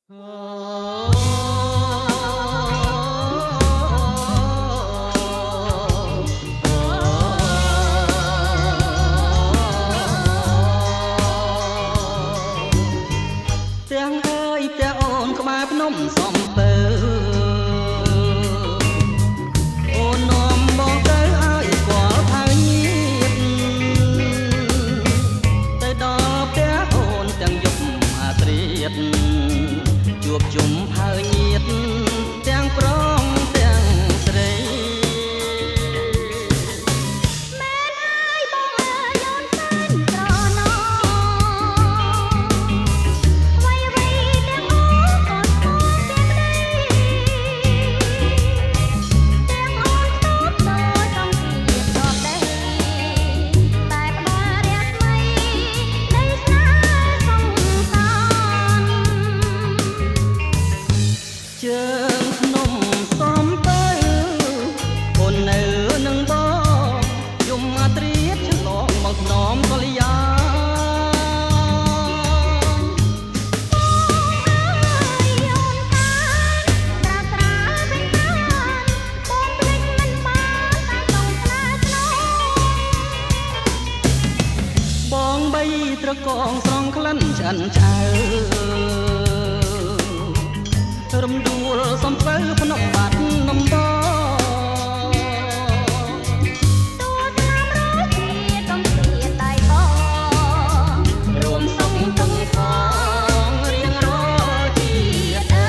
ទាំងអើយផ្ទះអូនក្បែរភ្នំសំពើអូននាំបងទៅឲ្យស្គាល់ផៅញាតទៅដល់ផ្ទះអូនទាំងយប់អាត្រៀតជួបជុំផៅញាតទាំងប្រុសទាំងស្រីជើងភ្នំសំពៅអូននៅនឹងបងយំអាត្រៀតឆ្លងមកខ្នំកលយាបងបីត្រកងស្រង់ក្លិនឆ្អិនឆៅរំដួលសំពៅភ្នំបាត់នំបទូស្នាមរស់ជាកំព្រាតៃបងរួមសុខទាំងផងរៀងរាល់ជាតិអើ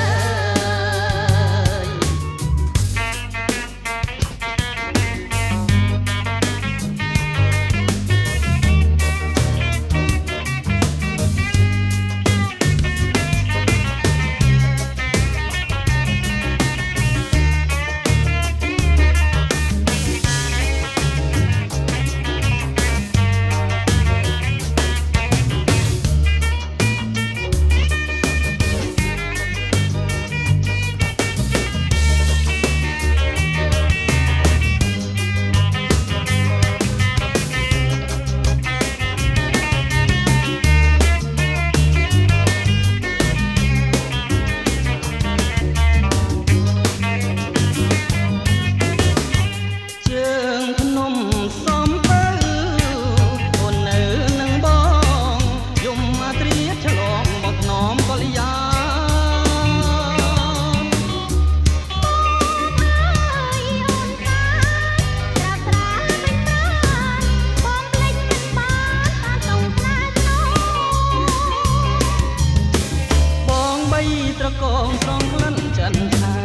យត្រកងស្រង់ក្លិនចិនឆៅ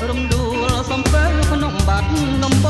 រំដួលសំពៅភ្នំបាត់នំប